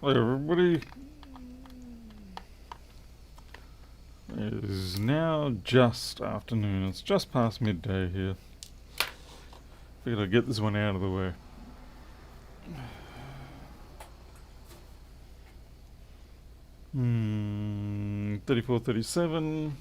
Hello everybody. It is now just afternoon. It's just past midday here. Figured I'd get this one out of the way. Hmm, 3437.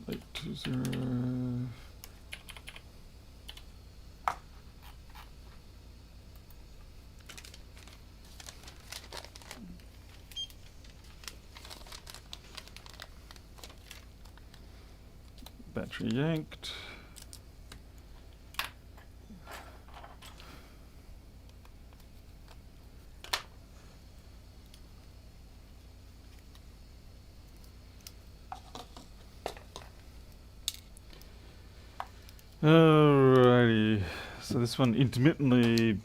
Eight two zero. Battery yanked. Alrighty, so this one intermittently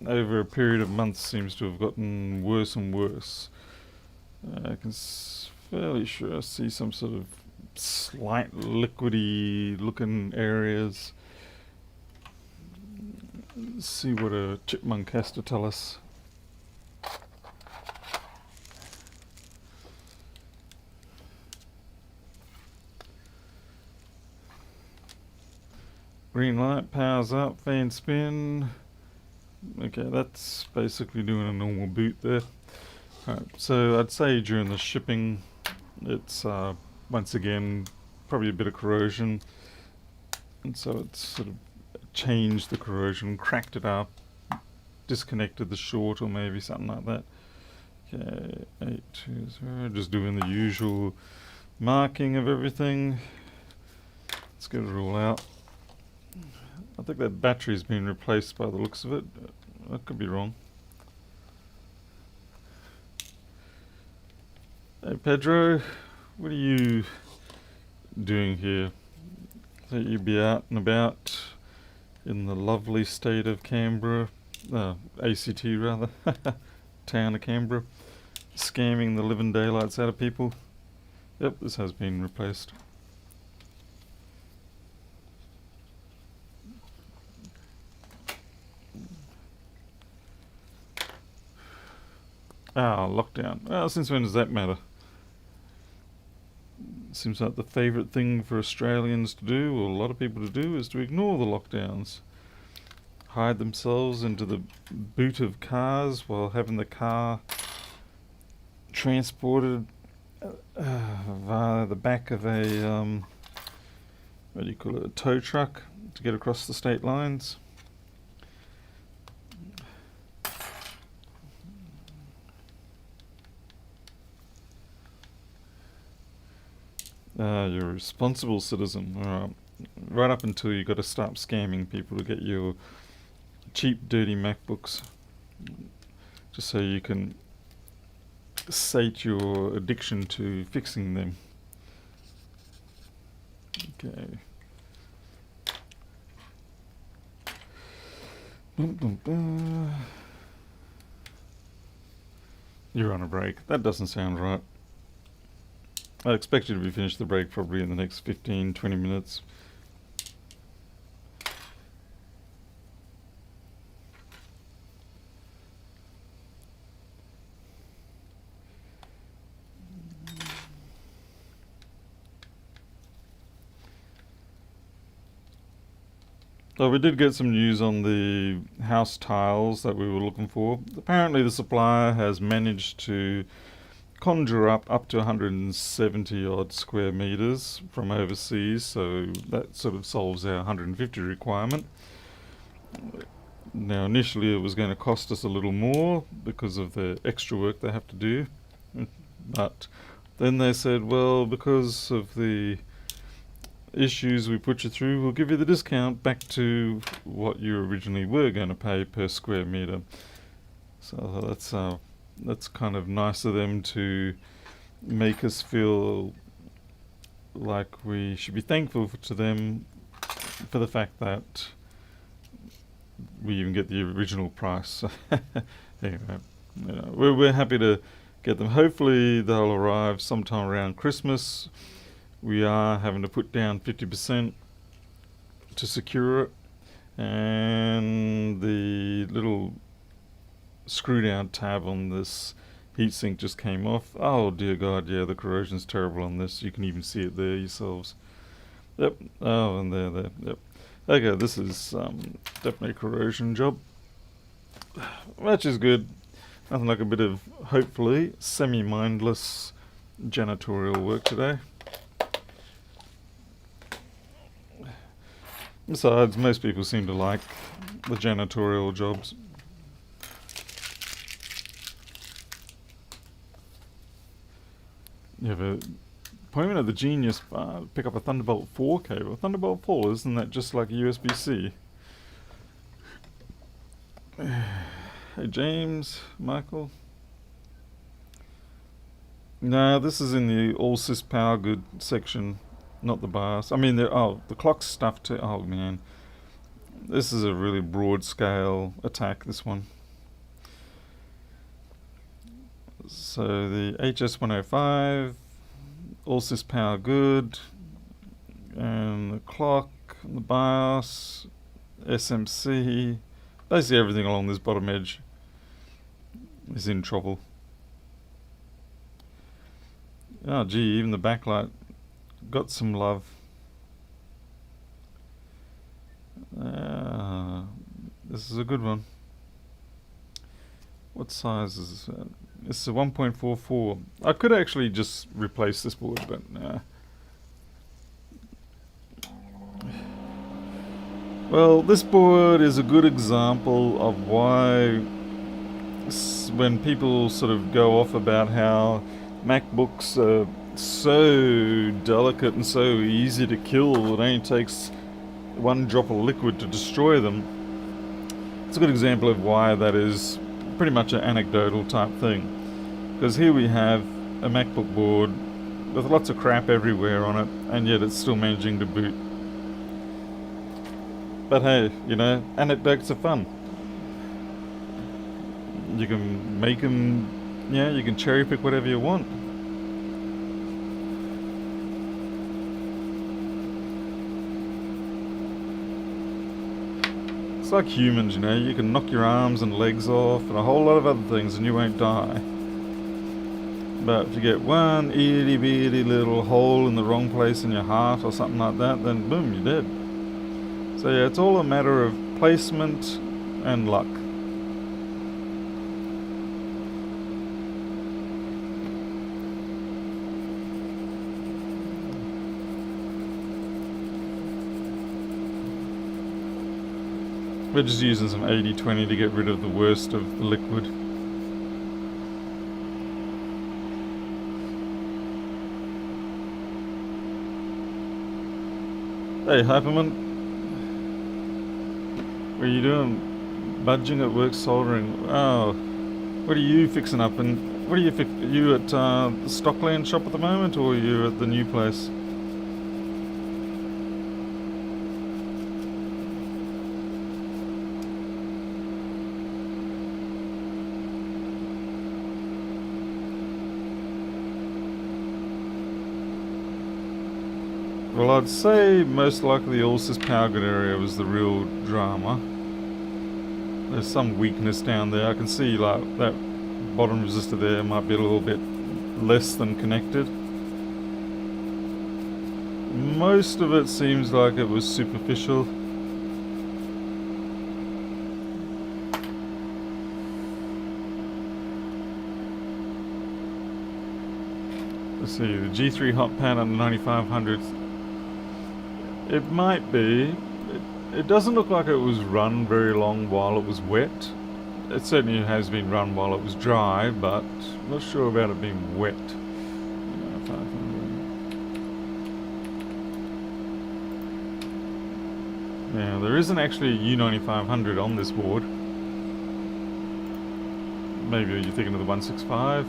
over a period of months seems to have gotten worse and worse. I can fairly sure I see some sort of slight liquidy looking areas. Let's see what a chipmunk has to tell us. Green light, powers up, fan spin. Okay, that's basically doing a normal boot there. Alright, so I'd say during the shipping, it's once again probably a bit of corrosion, and so it's sort of changed the corrosion, cracked it up, disconnected the short, or maybe something like that. Okay, 820, just doing the usual marking of everything. Let's get it all out. I think that battery's been replaced by the looks of it. I could be wrong. Hey Pedro, what are you doing here? I thought you'd be out and about in the lovely state of Canberra, ACT rather, town of Canberra, scamming the living daylights out of people. Yep, this has been replaced. Lockdown. Well, since when does that matter? Seems like the favourite thing for Australians to do, or a lot of people to do, is to ignore the lockdowns. Hide themselves into the boot of cars while having the car transported via the back of a, what do you call it, a tow truck to get across the state lines. You're a responsible citizen. Right up until you got to stop scamming people to get your cheap, dirty MacBooks, just so you can sate your addiction to fixing them. Okay. You're on a break. That doesn't sound right. I expect you to be finished the break probably in the next 15-20 minutes. Oh, we did get some news on the house tiles that we were looking for. Apparently the supplier has managed to conjure up to 170 odd square meters from overseas, so that sort of solves our 150 requirement. Now initially it was going to cost us a little more because of the extra work they have to do, but then they said, well, because of the issues we put you through, we'll give you the discount back to what you originally were going to pay per square meter. So that's That's kind of nice of them to make us feel like we should be thankful to them for the fact that we even get the original price. Anyway, we're happy to get them. Hopefully they'll arrive sometime around Christmas. We are having to put down 50% to secure it, and the little screw down tab on this heatsink just came off. Oh dear God, yeah, the corrosion's terrible on this. You can even see it there yourselves. Yep. Oh, and there. Yep. Okay, this is definitely a corrosion job, which is good. Nothing like a bit of, hopefully, semi-mindless janitorial work today. Besides, most people seem to like the janitorial jobs. You have a appointment at the Genius Bar to pick up a Thunderbolt 4 cable. Thunderbolt 4, isn't that just like a USB-C? Hey James, Michael. No, this is in the All-Sys Power Good section, not the BIOS. I mean, the clock stuff too. Oh man, this is a really broad scale attack, this one. So the HS105, All-Sys Power Good, and the clock, the BIOS, SMC, basically everything along this bottom edge is in trouble. Oh gee, even the backlight got some love. This is a good one. What size is this? It's a 1.44. I could actually just replace this board, but nah. Well, this board is a good example of why when people sort of go off about how MacBooks are so delicate and so easy to kill, it only takes one drop of liquid to destroy them. It's a good example of why that is pretty much an anecdotal type thing. Because here we have a MacBook board with lots of crap everywhere on it, and yet it's still managing to boot. But hey, anecdotes are fun. You can make them, you can cherry pick whatever you want. It's like humans, you can knock your arms and legs off and a whole lot of other things and you won't die. But if you get one itty bitty little hole in the wrong place in your heart or something like that, then boom, you're dead. So yeah, it's all a matter of placement and luck. We're just using some 80-20 to get rid of the worst of the liquid. Hey Hyperman, what are you doing? Budging at work soldering. Oh, what are you fixing up? And what are you at the Stockland shop at the moment, or are you at the new place? Well, I'd say most likely the All-Sys Power Good area was the real drama. There's some weakness down there. I can see like that bottom resistor there might be a little bit less than connected. Most of it seems like it was superficial. Let's see, the G3 hot pad on the 9500. It might be. It doesn't look like it was run very long while it was wet. It certainly has been run while it was dry, but I'm not sure about it being wet. Now, there isn't actually a U9500 on this board. Maybe you're thinking of the 165.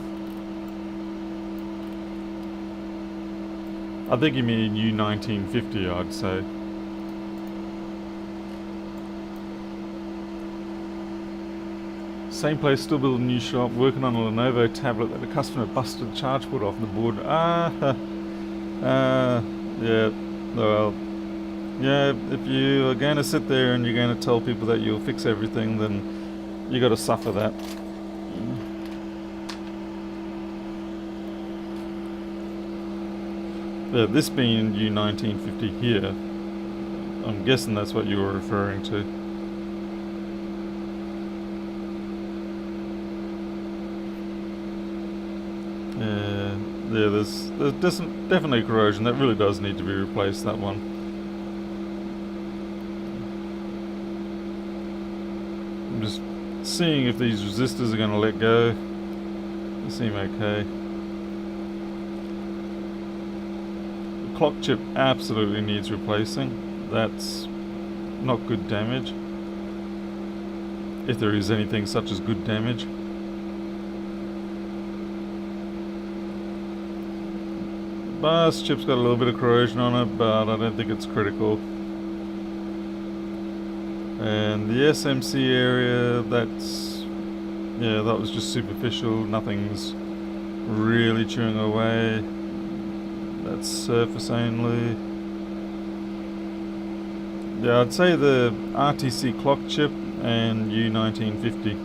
I think you mean U1950, I'd say. Same place, still building a new shop, working on a Lenovo tablet that a customer busted the charge port off the board. Yeah, well, yeah, if you are going to sit there and you're going to tell people that you'll fix everything, then you got to suffer that. Yeah, this being U1950 here, I'm guessing that's what you were referring to. Yeah, there's definitely corrosion. That really does need to be replaced, that one. I'm just seeing if these resistors are going to let go. They seem okay. The clock chip absolutely needs replacing. That's not good damage. If there is anything such as good damage. Bus chip's got a little bit of corrosion on it, but I don't think it's critical. And the SMC area, that was just superficial. Nothing's really chewing away. That's surface only. Yeah, I'd say the RTC clock chip and U1950.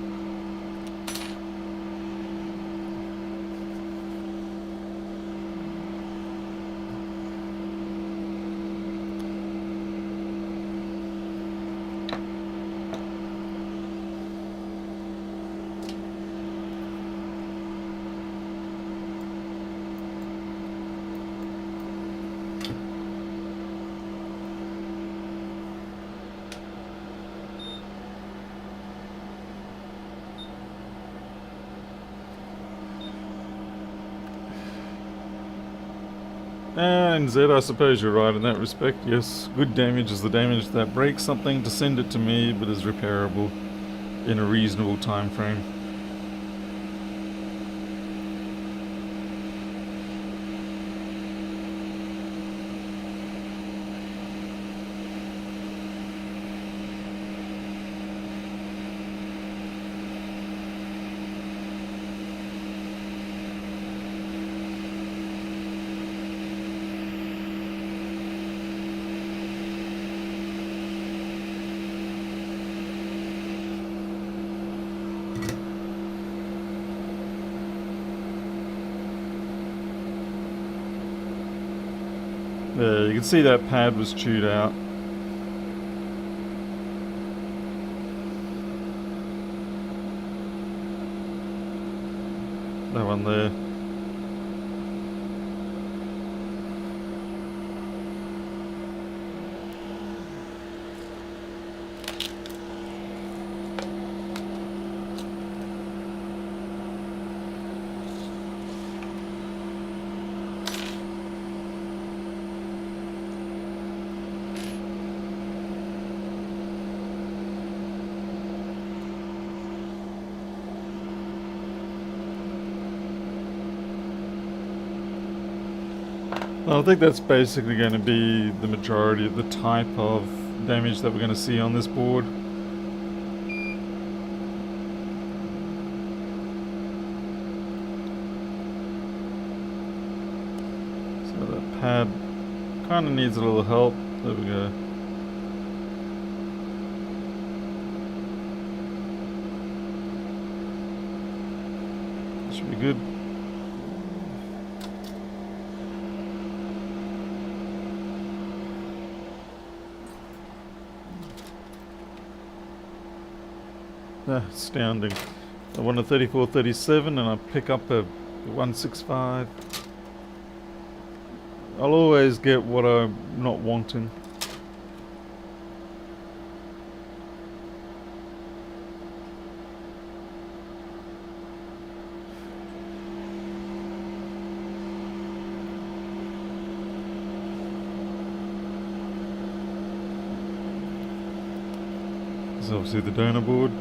And Z, I suppose you're right in that respect. Yes, good damage is the damage that breaks something to send it to me, but is repairable in a reasonable time frame. Yeah, you can see that pad was chewed out. That one there. I think that's basically going to be the majority of the type of damage that we're going to see on this board. So that pad kind of needs a little help. There we go. Should be good. Astounding. I want a 3437 and I pick up a 165. I'll always get what I'm not wanting. This is obviously the donor board.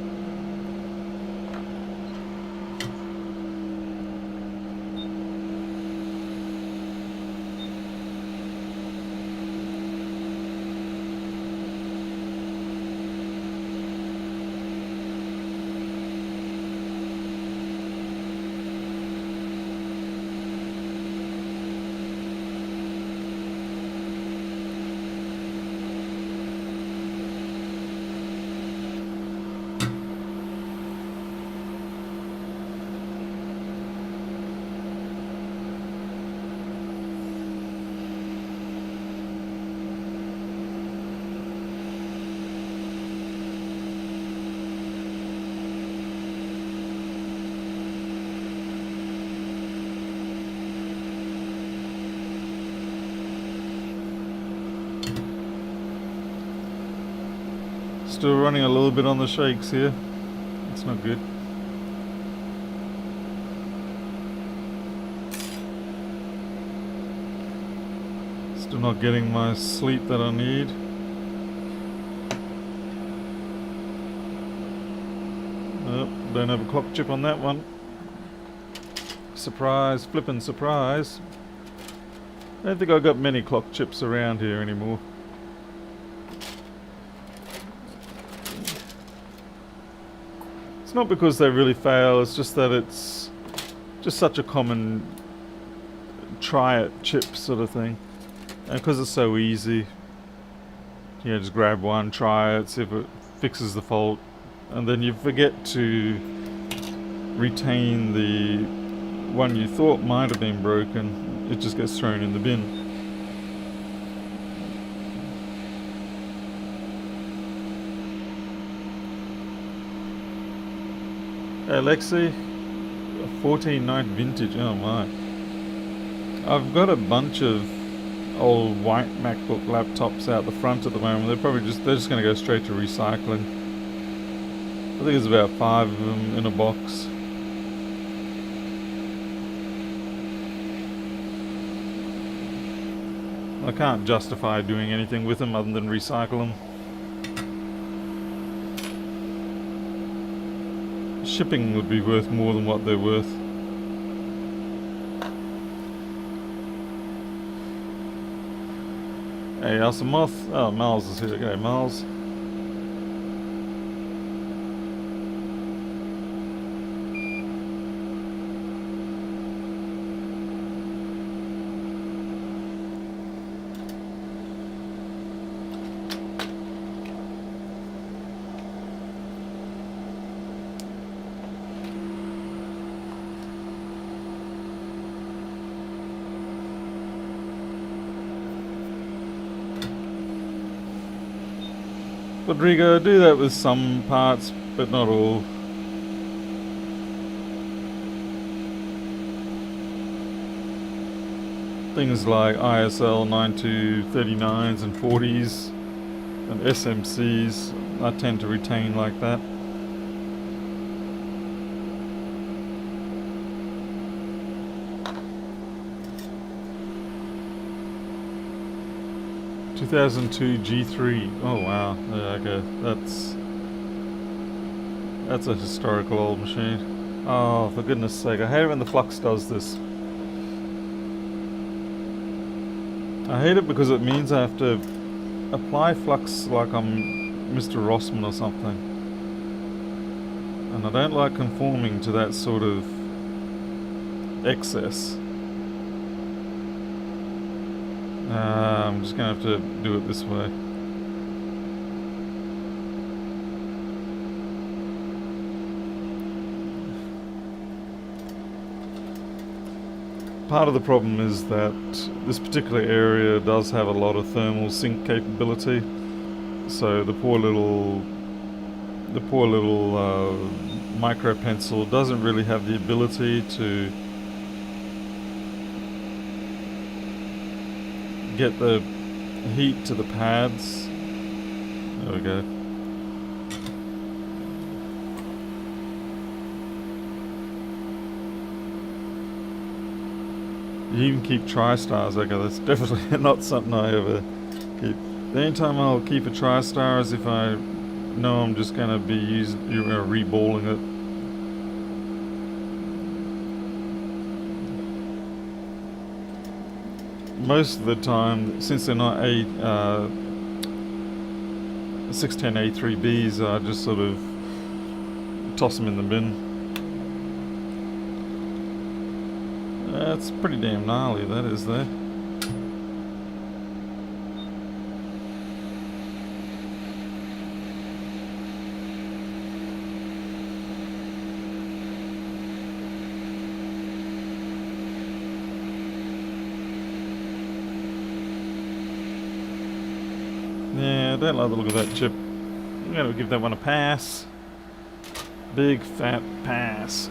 still running a little bit on the shakes here. It's not good. Still not getting my sleep that I need. Oh, don't have a clock chip on that one. Surprise, flippin' surprise. I don't think I've got many clock chips around here anymore. It's not because they really fail, it's just that it's just such a common try it chip sort of thing. And because it's so easy, you know, just grab one, try it, see if it fixes the fault, and then you forget to retain the one you thought might have been broken. It just gets thrown in the bin. Hey Alexi, a 14.9 vintage, oh my. I've got a bunch of old white MacBook laptops out the front at the moment. They're just going to go straight to recycling. I think there's about 5 of them in a box. I can't justify doing anything with them other than recycle them. Shipping would be worth more than what they're worth. Hey, Alsamoth. Oh, Miles is here. Okay, Miles. Rodrigo, do that with some parts, but not all. Things like ISL 9239s and 40s and SMCs, I tend to retain like that. (2002) G3. Oh wow, okay, that's a historical old machine. Oh, for goodness sake, I hate it when the Flux does this. I hate it because it means I have to apply flux like I'm Mr. Rossman or something. And I don't like conforming to that sort of excess. I'm just going to have to do it this way. Part of the problem is that this particular area does have a lot of thermal sink capability, so the poor little micro pencil doesn't really have the ability to get the heat to the pads. There we go. You even keep TriStars. Okay, that's definitely not something I ever keep. The only time I'll keep a TriStar is if I know I'm just going to be reballing it. Most of the time, since they're not 610A3Bs, I just sort of toss them in the bin. That's pretty damn gnarly, that is there. Yeah, I don't like the look of that chip. I'm going to give that one a pass. Big fat pass.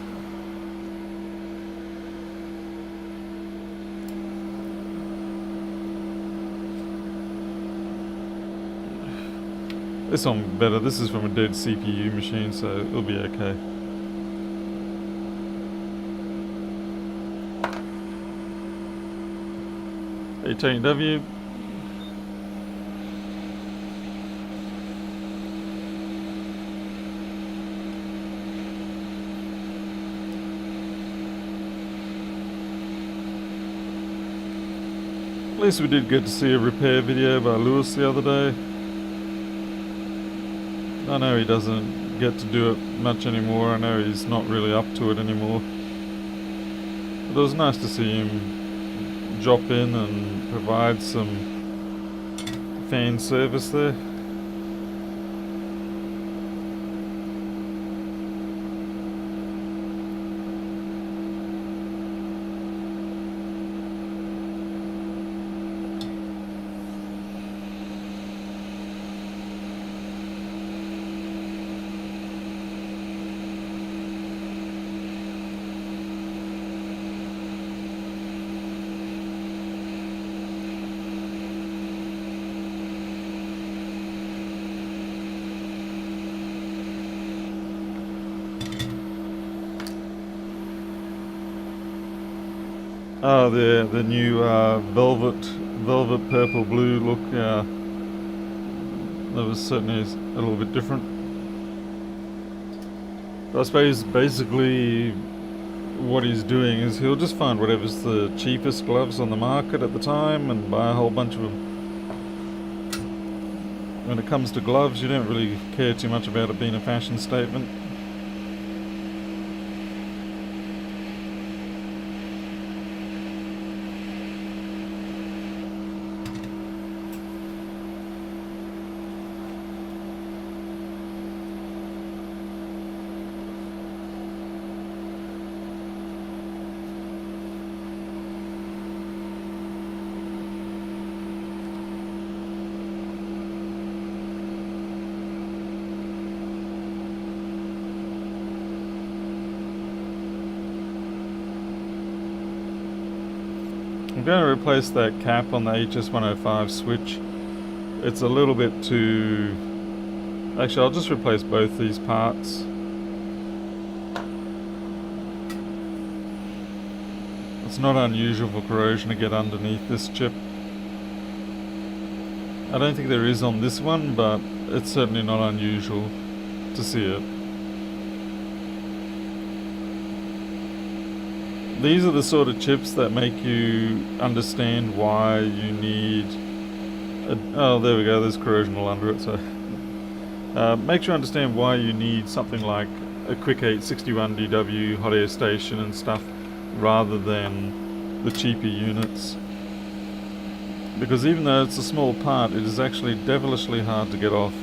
This one better. This is from a dead CPU machine, so it'll be okay. ATW. At least we did get to see a repair video by Lewis the other day. I know he doesn't get to do it much anymore. I know he's not really up to it anymore. But it was nice to see him drop in and provide some fan service there. Oh, the new velvet purple blue look. That was certainly a little bit different. But I suppose basically what he's doing is he'll just find whatever's the cheapest gloves on the market at the time and buy a whole bunch of them. When it comes to gloves, you don't really care too much about it being a fashion statement. I'm going to replace that cap on the HS105 switch. It's a little bit too... Actually, I'll just replace both these parts. It's not unusual for corrosion to get underneath this chip. I don't think there is on this one, but it's certainly not unusual to see it. These are the sort of chips that make you understand why you need... oh, there we go, there's corrosion all under it, so... makes you understand why you need something like a Quick 861DW hot air station and stuff, rather than the cheaper units. Because even though it's a small part, it is actually devilishly hard to get off.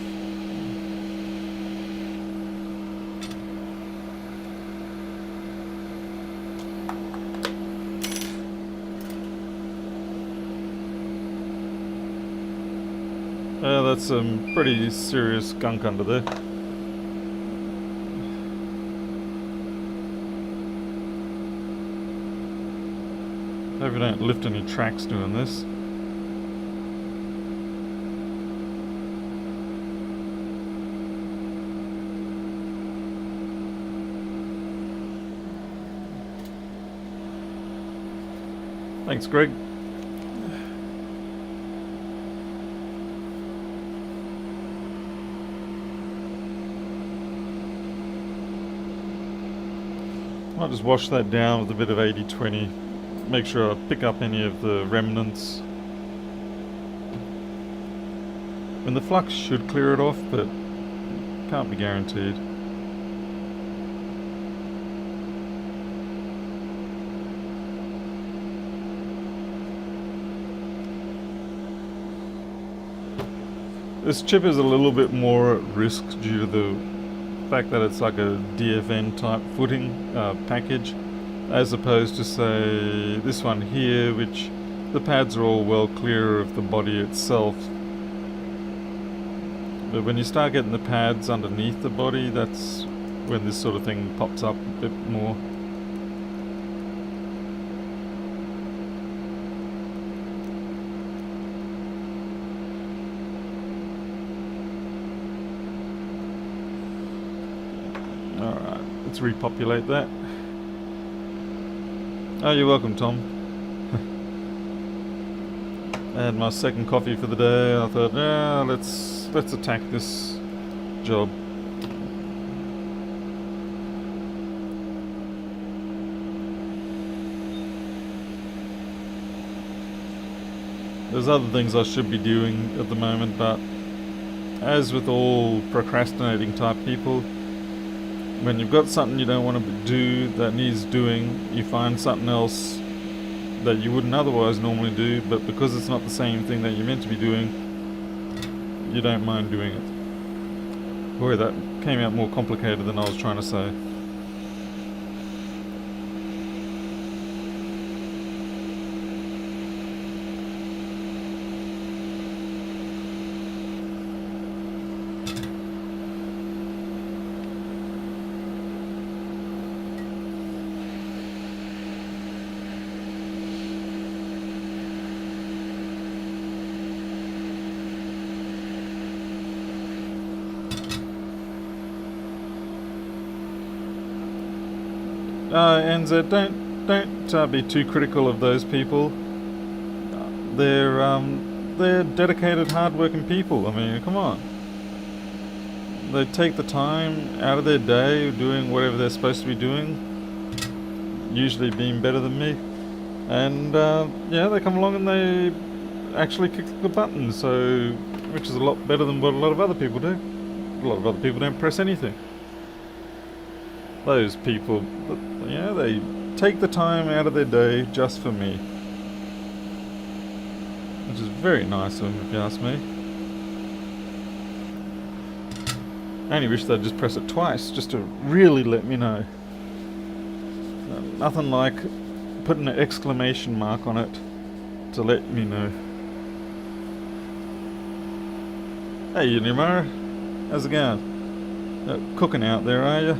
That's some pretty serious gunk under there. Hope we don't lift any tracks doing this. Thanks, Greg. Might just wash that down with a bit of 80-20. Make sure I pick up any of the remnants. And the flux should clear it off, but can't be guaranteed. This chip is a little bit more at risk due to the fact that it's like a DFN type footing package, as opposed to say this one here, which the pads are all well clear of the body itself. But when you start getting the pads underneath the body, that's when this sort of thing pops up a bit more. let's repopulate that. Oh, you're welcome, Tom. I had my second coffee for the day. I thought, yeah, let's attack this job. There's other things I should be doing at the moment, but as with all procrastinating type people, when you've got something you don't want to do that needs doing, you find something else that you wouldn't otherwise normally do, but because it's not the same thing that you're meant to be doing, you don't mind doing it. Boy, that came out more complicated than I was trying to say. NZ, don't be too critical of those people. They're dedicated, hard-working people. I mean, come on. They take the time out of their day doing whatever they're supposed to be doing, usually being better than me. And yeah, they come along and they actually kick the button, so which is a lot better than what a lot of other people do. A lot of other people don't press anything. Those people, yeah, they take the time out of their day just for me, which is very nice of them, if you ask me. I only wish they'd just press it twice, just to really let me know. Nothing like putting an exclamation mark on it to let me know. Hey, Unimar, how's it going? Cooking out there, are you?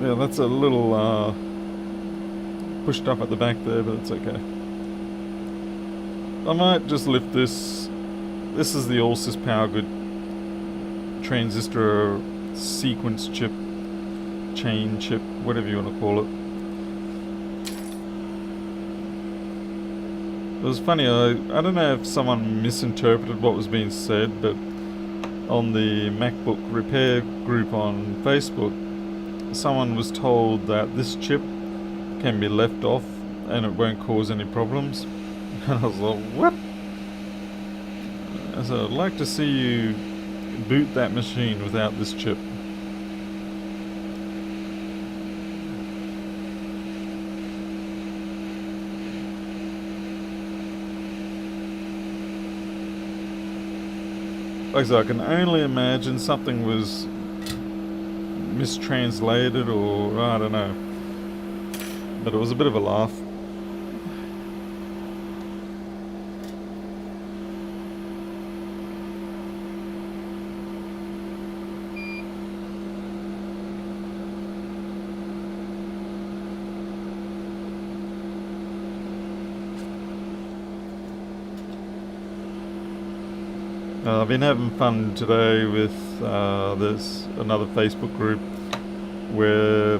Yeah, that's a little pushed up at the back there, but it's okay. I might just lift this. This is the Allsys Powergood transistor sequence chip, chain chip, whatever you want to call it. It was funny, I don't know if someone misinterpreted what was being said, but on the MacBook repair group on Facebook, someone was told that this chip can be left off and it won't cause any problems. And I was like, what? So I'd like to see you boot that machine without this chip. Like I said, I can only imagine something was mistranslated, or I don't know, but it was a bit of a laugh. I've been having fun today with there's another Facebook group where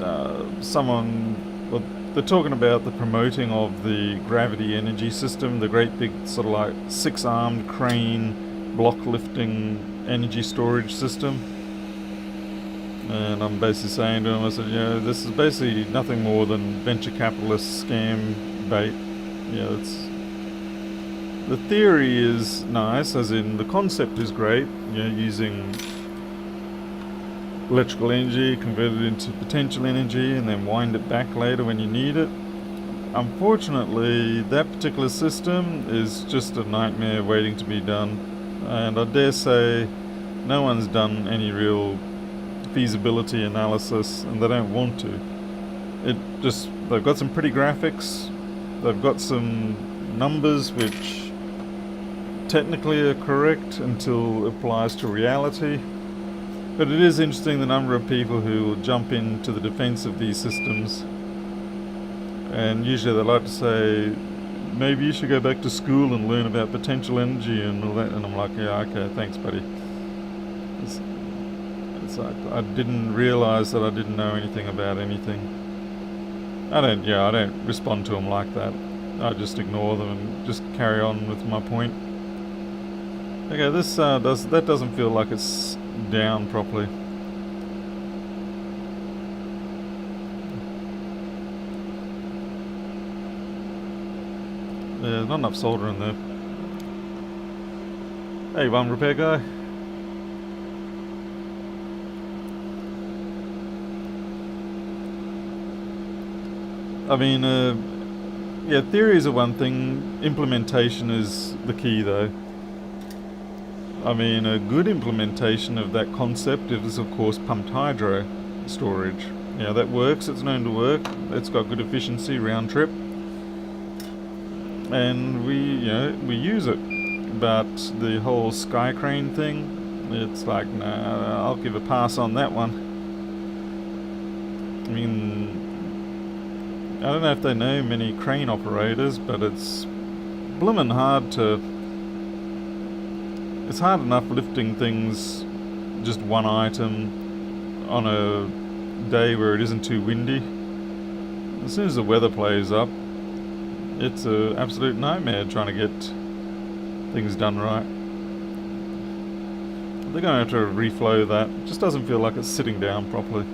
well, they're talking about the promoting of the gravity energy system, the great big sort of like 6-armed crane block lifting energy storage system. And I'm basically saying to them, I said, this is basically nothing more than venture capitalist scam bait. It's the theory is nice, as in the concept is great, using electrical energy, convert it into potential energy, and then wind it back later when you need it. Unfortunately, that particular system is just a nightmare waiting to be done, and I dare say no one's done any real feasibility analysis, and they don't want to. They've got some pretty graphics, they've got some numbers which technically are correct until it applies to reality. But it is interesting the number of people who will jump into the defense of these systems. And usually they like to say, maybe you should go back to school and learn about potential energy and all that. And I'm like, yeah, okay, thanks, buddy. It's like I didn't realise that I didn't know anything about anything. I don't respond to them like that. I just ignore them and just carry on with my point. Okay, this doesn't feel like it's down properly. Yeah, there's not enough solder in there. Hey, one repair guy. I mean, yeah, theories are one thing. Implementation is the key, though. I mean, a good implementation of that concept is, of course, pumped hydro storage. Yeah, that works. It's known to work. It's got good efficiency round trip, and we use it. But the whole sky crane thing, it's like, nah, I'll give a pass on that one. I mean, I don't know if they know many crane operators, but it's bloomin' hard to. It's hard enough lifting things, just one item, on a day where it isn't too windy. As soon as the weather plays up, it's an absolute nightmare trying to get things done right. They're going to have to reflow that. It just doesn't feel like it's sitting down properly.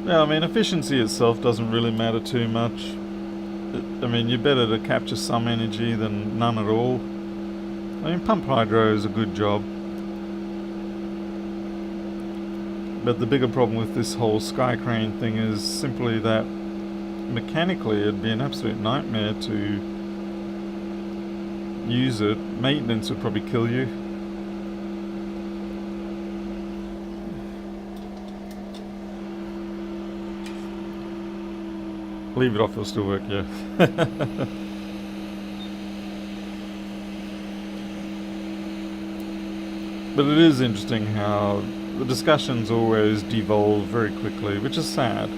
Yeah, I mean, efficiency itself doesn't really matter too much. I mean, you're better to capture some energy than none at all. I mean, pump hydro is a good job. But the bigger problem with this whole sky crane thing is simply that mechanically it'd be an absolute nightmare to use it. Maintenance would probably kill you. Leave it off, it'll still work, yeah. But it is interesting how the discussions always devolve very quickly, which is sad.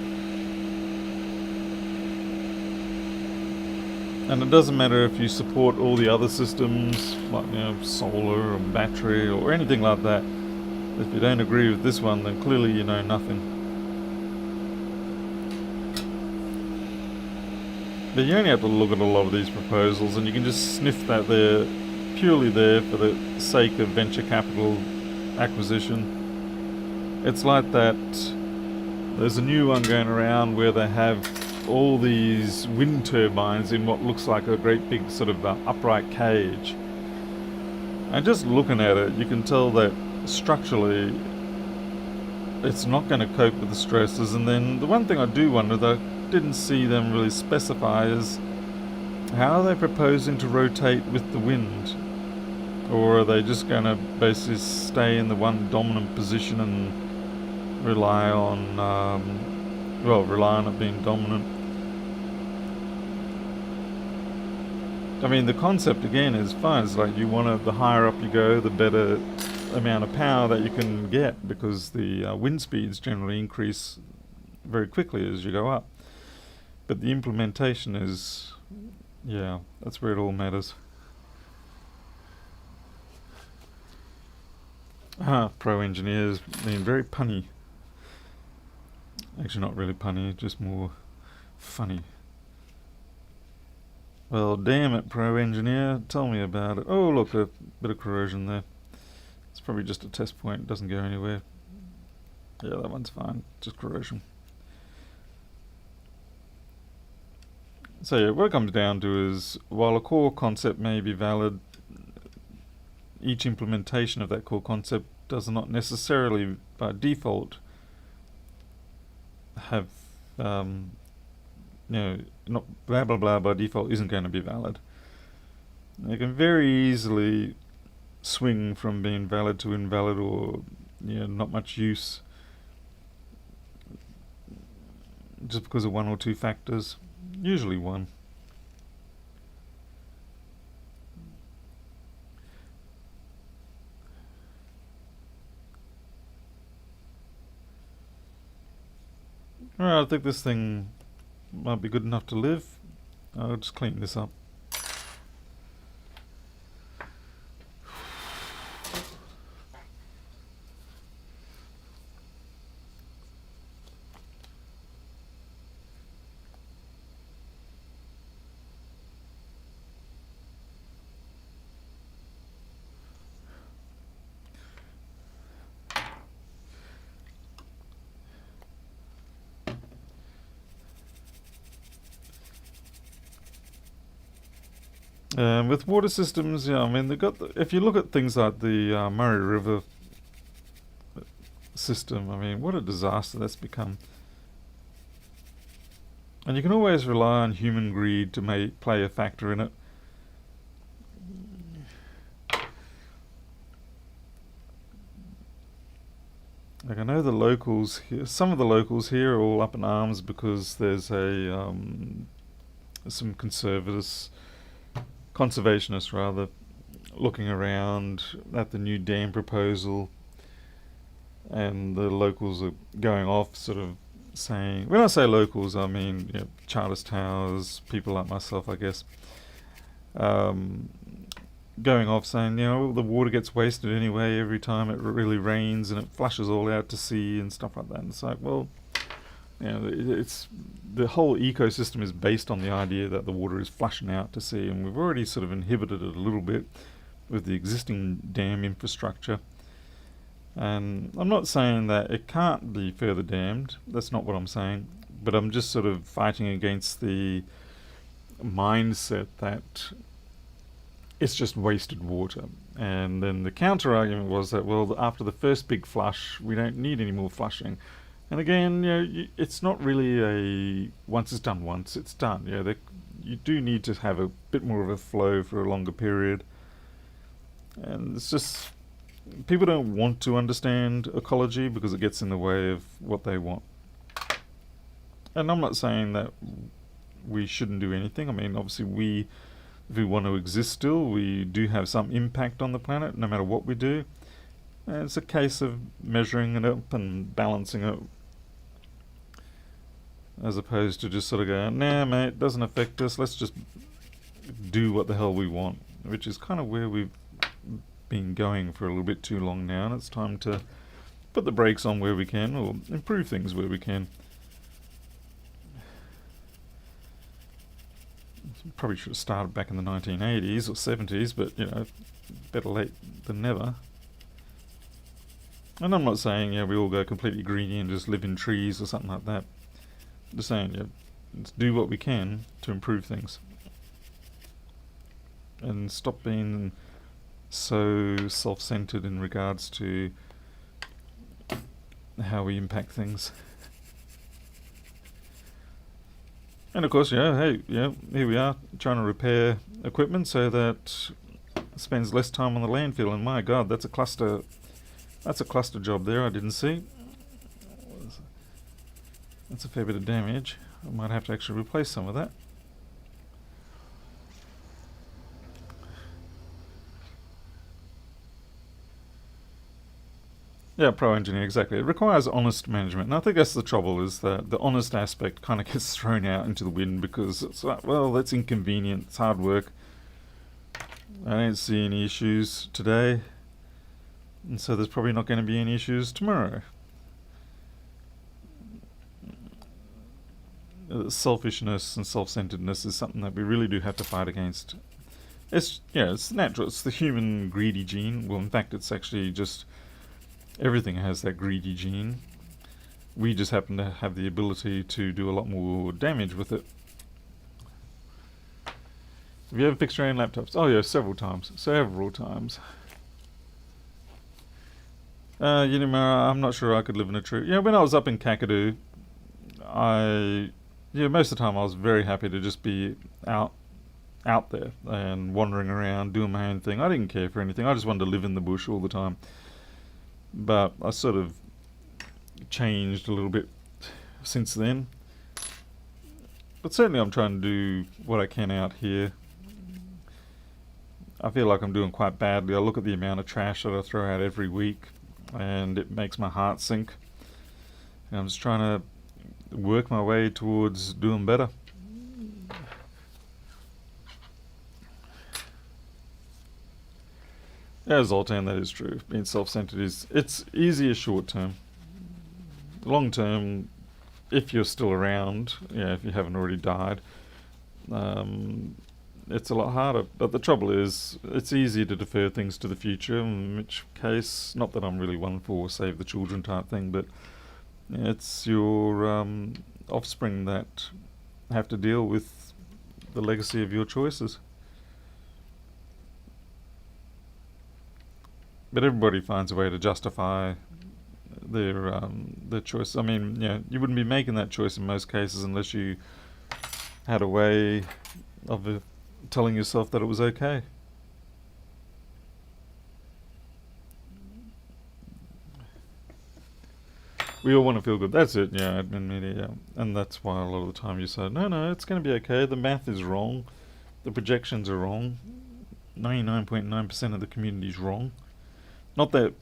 And it doesn't matter if you support all the other systems, like solar or battery or anything like that. If you don't agree with this one, then clearly you know nothing. But you only have to look at a lot of these proposals and you can just sniff that they're purely there for the sake of venture capital acquisition. It's like that. There's a new one going around where they have all these wind turbines in what looks like a great big sort of upright cage. And just looking at it, you can tell that structurally it's not going to cope with the stresses. And then the one thing I do wonder, though, didn't see them really specify, is how are they proposing to rotate with the wind? Or are they just going to basically stay in the one dominant position and rely on it being dominant? I mean, the concept again is fine. It's like the higher up you go, the better amount of power that you can get, because the wind speeds generally increase very quickly as you go up. But the implementation is, yeah, that's where it all matters. Pro engineers being very punny. Actually, not really punny, just more funny. Well, damn it, pro engineer, tell me about it. Oh, look, a bit of corrosion there. It's probably just a test point, it doesn't go anywhere. Yeah, that one's fine, just corrosion. So yeah, what it comes down to is, while a core concept may be valid, each implementation of that core concept does not necessarily, by default, have, not blah blah blah by default isn't going to be valid. It can very easily swing from being valid to invalid, or not much use, just because of one or two factors. Usually one. Alright, I think this thing might be good enough to live. I'll just clean this up. With water systems, yeah, I mean, they got. If you look at things like the Murray River system, I mean, what a disaster that's become. And you can always rely on human greed to play a factor in it. Like, I know the locals here, some of the locals here are all up in arms because there's some conservationists rather, looking around at the new dam proposal, and the locals are going off sort of saying, when I say locals, I mean, you know, Charters Towers, people like myself, I guess, going off saying, you know, the water gets wasted anyway every time it really rains and it flushes all out to sea and stuff like that. And it's like, well, you know, it's the whole ecosystem is based on the idea that the water is flushing out to sea, and we've already sort of inhibited it a little bit with the existing dam infrastructure. And I'm not saying that it can't be further dammed, that's not what I'm saying, but I'm just sort of fighting against the mindset that it's just wasted water. And then the counter argument was that, well, after the first big flush, we don't need any more flushing. And again, you know, it's not really a once it's done once, it's done. You know, you do need to have a bit more of a flow for a longer period. And it's just, people don't want to understand ecology because it gets in the way of what they want. And I'm not saying that we shouldn't do anything. I mean, obviously if we want to exist still, we do have some impact on the planet, no matter what we do. And it's a case of measuring it up and balancing it, as opposed to just sort of going, nah, mate, it doesn't affect us, let's just do what the hell we want, which is kind of where we've been going for a little bit too long now, and it's time to put the brakes on where we can, or improve things where we can. Probably should have started back in the 1980s or 70s, but, you know, better late than never. And I'm not saying, yeah, we all go completely greedy and just live in trees or something like that. I'm just saying, yeah, let's do what we can to improve things. And stop being so self-centered in regards to how we impact things. And of course, yeah, hey, yeah, here we are trying to repair equipment so that it spends less time on the landfill. And my God, that's a cluster job there I didn't see. That's a fair bit of damage. I might have to actually replace some of that. Yeah, pro engineer, exactly. It requires honest management, and I think that's the trouble, is that the honest aspect kind of gets thrown out into the wind because it's like, well, that's inconvenient, it's hard work. I don't see any issues today, and so there's probably not going to be any issues tomorrow. Selfishness and self-centeredness is something that we really do have to fight against. It's natural. It's the human greedy gene. Well, in fact, it's actually just everything has that greedy gene. We just happen to have the ability to do a lot more damage with it. Have you ever fixed your own laptops? Oh yeah, several times. I'm not sure I could live in a tree. Yeah, when I was up in Kakadu, most of the time I was very happy to just be out there and wandering around, doing my own thing. I didn't care for anything. I just wanted to live in the bush all the time. But I sort of changed a little bit since then. But certainly I'm trying to do what I can out here. I feel like I'm doing quite badly. I look at the amount of trash that I throw out every week, and it makes my heart sink. And I'm just trying to work my way towards doing better. Yeah, Zoltan, that is true. Being self-centered it's easier short term. Long term, if you're still around, if you haven't already died, it's a lot harder. But the trouble is, it's easier to defer things to the future, in which case, not that I'm really one for save the children type thing, but it's your offspring that have to deal with the legacy of your choices. But everybody finds a way to justify their choice. I mean, you wouldn't be making that choice in most cases unless you had a way of telling yourself that it was okay. We all want to feel good. That's it. Yeah, admin media. Yeah. And that's why a lot of the time you say, no, it's going to be okay. The math is wrong. The projections are wrong. 99.9% of the community is wrong. Not that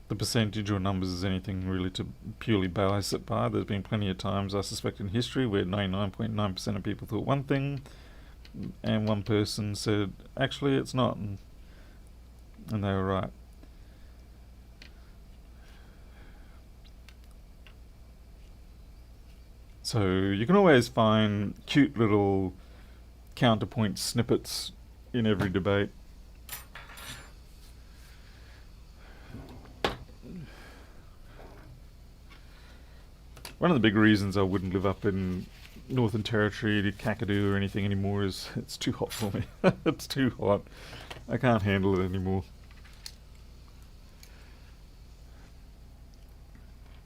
the percentage or numbers is anything really to purely base it by. There's been plenty of times, I suspect, in history where 99.9% of people thought one thing and one person said, actually, it's not. And they were right. So you can always find cute little counterpoint snippets in every debate. One of the big reasons I wouldn't live up in Northern Territory to Kakadu or anything anymore is it's too hot for me. It's too hot. I can't handle it anymore.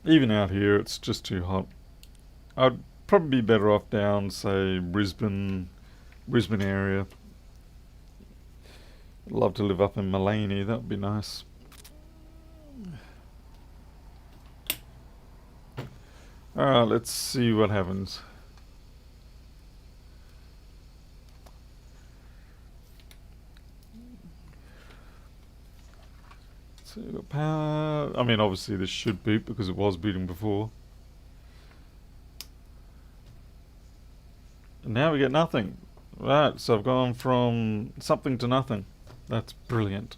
Even out here, it's just too hot. I'd probably be better off down, say, Brisbane area. I'd love to live up in Maleny, that would be nice. Alright, let's see what happens. So we've got power. I mean, obviously this should boot because it was booting before. And now we get nothing. Right, so I've gone from something to nothing. That's brilliant.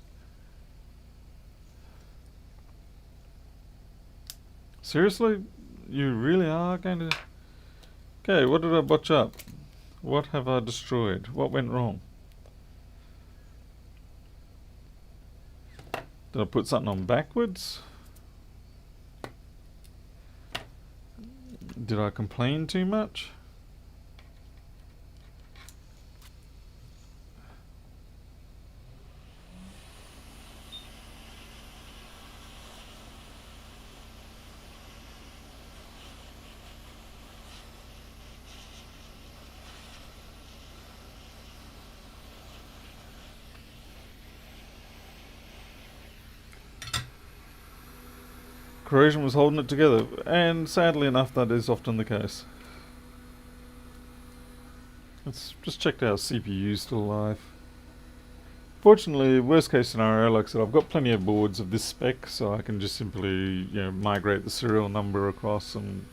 Seriously? You really are going to... Okay, what did I botch up? What have I destroyed? What went wrong? Did I put something on backwards? Did I complain too much? Corrosion was holding it together, and sadly enough that is often the case. Let's just check our CPU is still alive. Fortunately, worst case scenario, like I said, I've got plenty of boards of this spec, so I can just simply migrate the serial number across and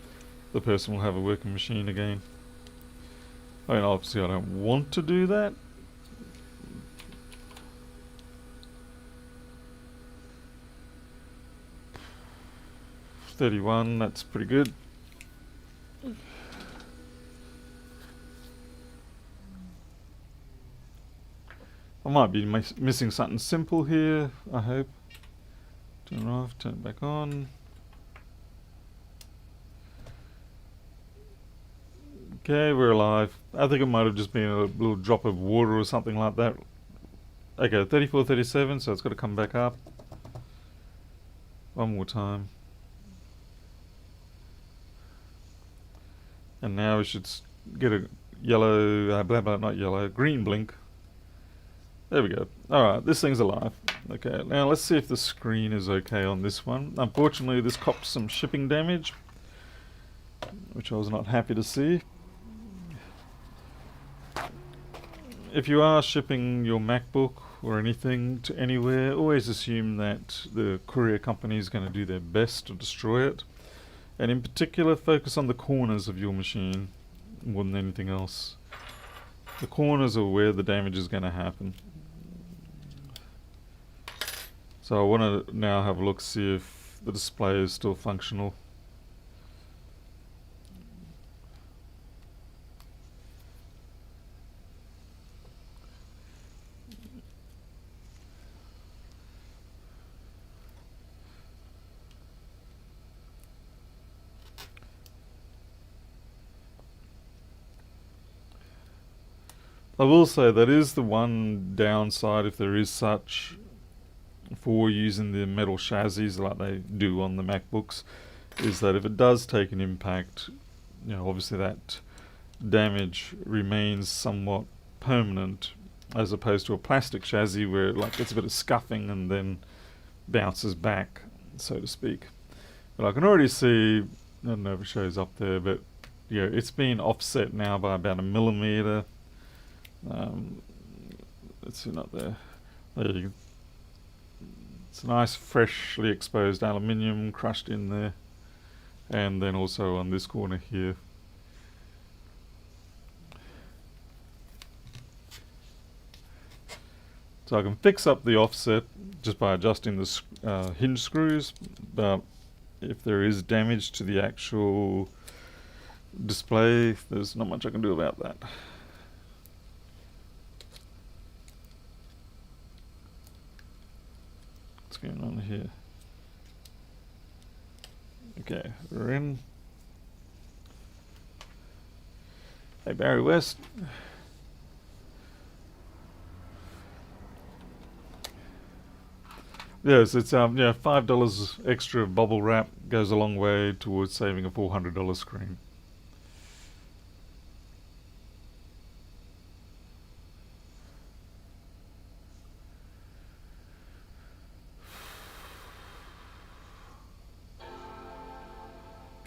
the person will have a working machine again. I mean, obviously I don't want to do that. $31, that's pretty good. I might be missing something simple here, I hope. Turn it off, turn it back on. Okay, we're alive. I think it might have just been a little drop of water or something like that. Okay, 34, 37, so it's got to come back up. One more time. And now we should get a yellow, not yellow, green blink. There we go. Alright, this thing's alive. Okay, now let's see if the screen is okay on this one. Unfortunately, this copped some shipping damage, which I was not happy to see. If you are shipping your MacBook or anything to anywhere, always assume that the courier company is going to do their best to destroy it. And in particular, focus on the corners of your machine more than anything else. The corners are where the damage is going to happen. So I want to now have a look, see if the display is still functional. I will say that is the one downside, if there is such, for using the metal chassis like they do on the MacBooks, is that if it does take an impact, obviously that damage remains somewhat permanent, as opposed to a plastic chassis where it gets a bit of scuffing and then bounces back, so to speak. But I can already see, I don't know if it shows up there, but it's been offset now by about 1 millimeter. Let's see, not there. There you go. It's nice freshly exposed aluminium crushed in there, and then also on this corner here. So I can fix up the offset just by adjusting the hinge screws, but if there is damage to the actual display, there's not much I can do about that. What's going on here? Okay, we're in. Hey, Barry West. Yes, it's $5 extra bubble wrap goes a long way towards saving a $400 screen.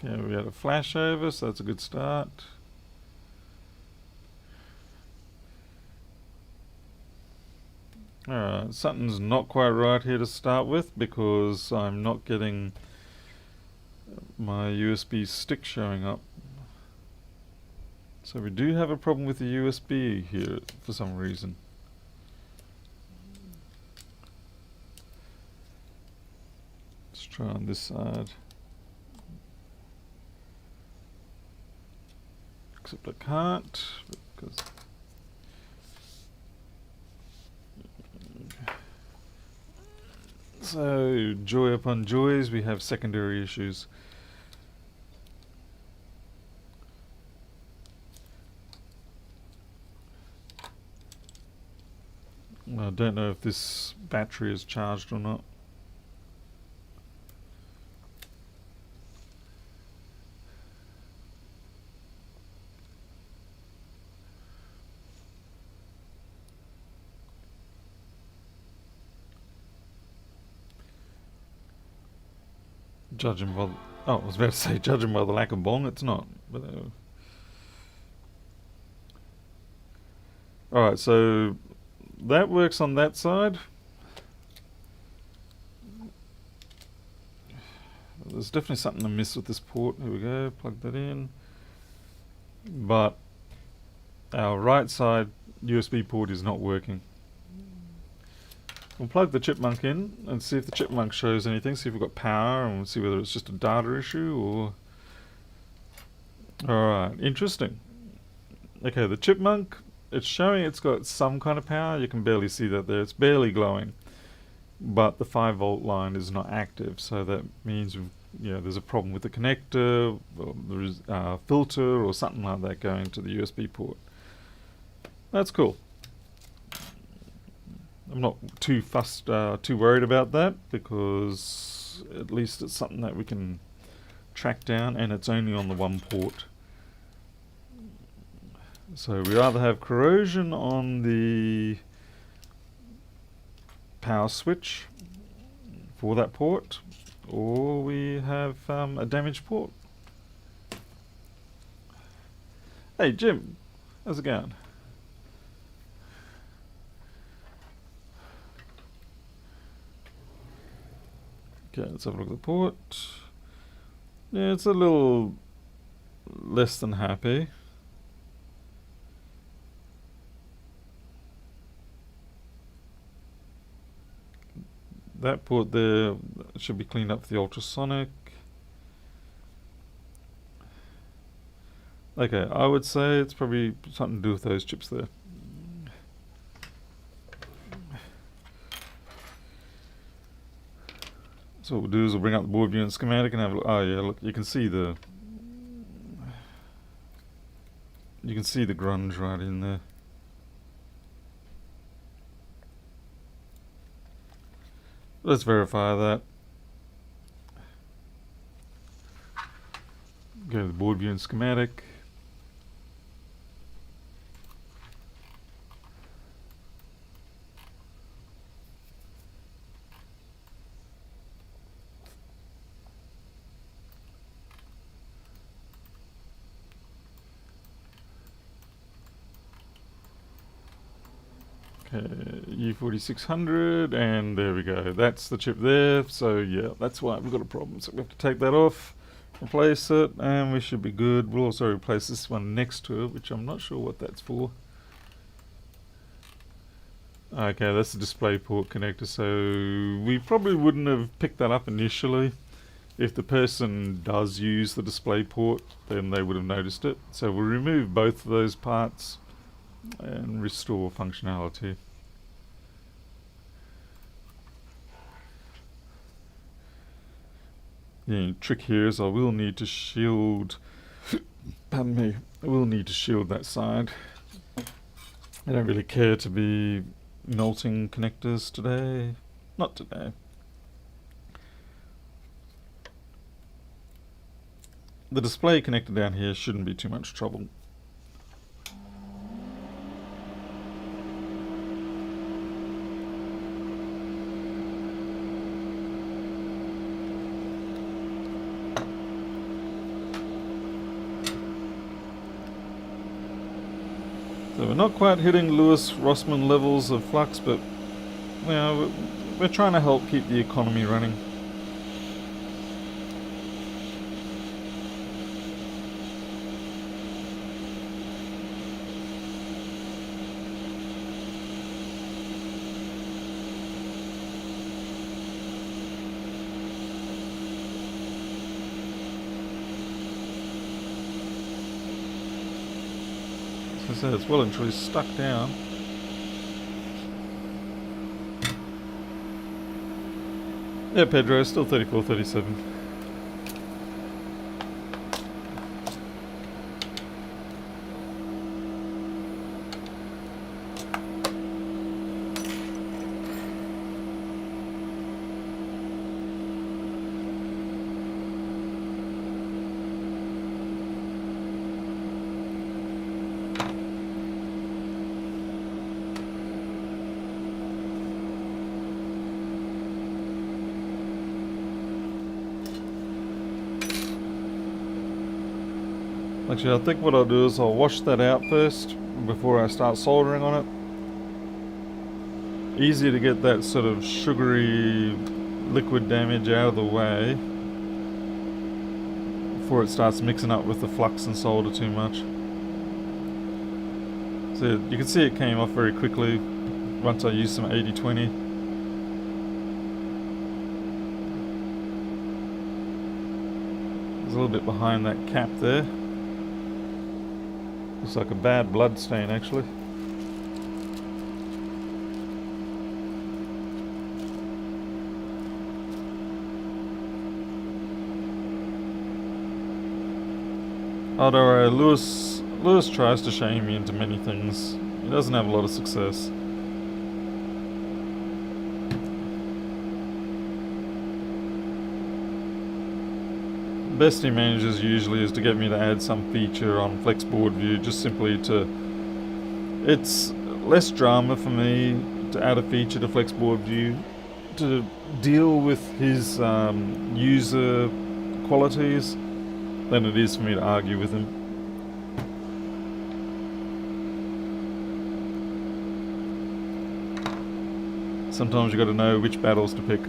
Okay, we had a flash over, so that's a good start. Alright, something's not quite right here to start with, because I'm not getting my USB stick showing up. So we do have a problem with the USB here for some reason. Let's try on this side. Except I can't, because so, joy upon joys, we have secondary issues. I don't know if this battery is charged or not. Judging by I was about to say judging by the lack of bong, it's not. But alright, so that works on that side. There's definitely something amiss with this port. Here we go, plug that in. But our right side USB port is not working. We'll plug the Chipmunk in and see if the Chipmunk shows anything, see if we've got power, and we'll see whether it's just a data issue or... Alright, interesting. Okay, the Chipmunk, it's showing it's got some kind of power. You can barely see that there. It's barely glowing. But the 5-volt line is not active, so that means there's a problem with the connector, or there is a filter or something like that going to the USB port. That's cool. I'm not too fussed, too worried about that, because at least it's something that we can track down, and it's only on the one port. So we either have corrosion on the power switch for that port, or we have a damaged port. Hey Jim, how's it going? Okay, let's have a look at the port. Yeah, it's a little less than happy. That port there should be cleaned up for the ultrasonic. Okay, I would say it's probably something to do with those chips there. So what we'll do is we'll bring up the board view and schematic and have a look. Oh yeah, look, you can see the grunge right in there. Let's verify that. Go to the board view and schematic. Okay, U4600, and there we go. That's the chip there. So yeah, that's why we've got a problem. So we have to take that off, replace it, and we should be good. We'll also replace this one next to it, which I'm not sure what that's for. Okay, that's the display port connector. So we probably wouldn't have picked that up initially. If the person does use the display port, then they would have noticed it. So we'll remove both of those parts and restore functionality. The trick here is I will need to shield pardon me, I will need to shield that side. I don't really care to be melting connectors today. Not today. The display connector down here shouldn't be too much trouble. So we're not quite hitting Lewis-Rossmann levels of flux, but you know, we're trying to help keep the economy running. So it's well and truly stuck down. Yeah, Pedro, still 34, 37. Actually, I think what I'll do is I'll wash that out first before I start soldering on it. Easier to get that sort of sugary liquid damage out of the way before it starts mixing up with the flux and solder too much. So you can see it came off very quickly once I used some 80-20. There's a little bit behind that cap there. Looks like a bad blood stain, actually. Although Lewis tries to shame me into many things, he doesn't have a lot of success. The best he manages usually is to get me to add some feature on Flexboard View, just simply to... It's less drama for me to add a feature to Flexboard View, to deal with his user qualities, than it is for me to argue with him. Sometimes you got to know which battles to pick.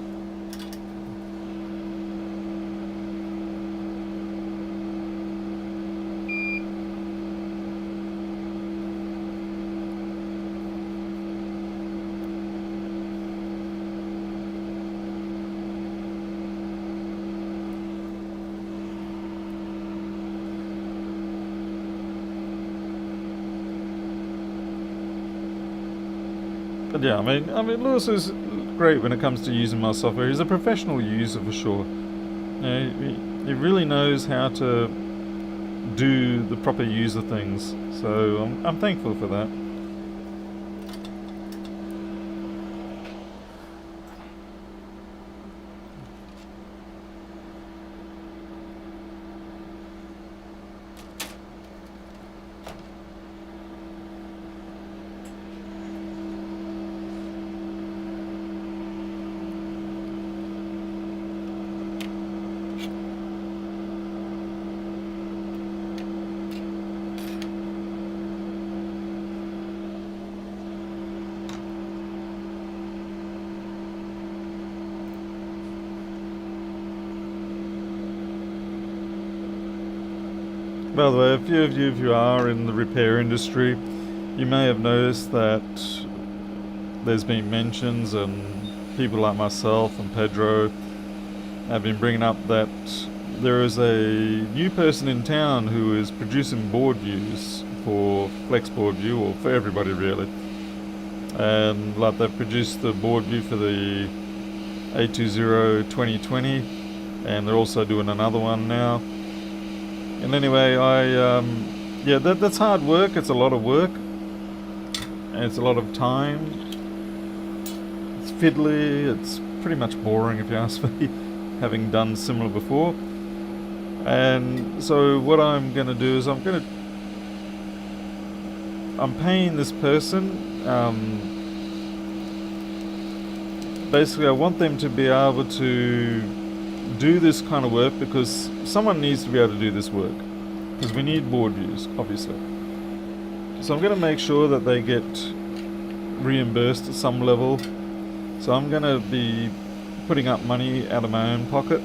But yeah, I mean, Lewis is great when it comes to using my software. He's a professional user for sure. He really knows how to do the proper user things. So I'm thankful for that. By the way, a few of you, if you are in the repair industry, you may have noticed that there's been mentions, and people like myself and Pedro have been bringing up that there is a new person in town who is producing board views for Flex Board View, or for everybody really. And like they've produced the board view for the A20 2020, and they're also doing another one now. And anyway, yeah, that's hard work. It's a lot of work, and it's a lot of time. It's fiddly. It's pretty much boring, if you ask me, having done similar before. And so what I'm going to do is I'm paying this person. Basically, I want them to be able to do this kind of work because someone needs to be able to do this work, because we need board views, obviously. So I'm going to make sure that they get reimbursed at some level. So I'm going to be putting up money out of my own pocket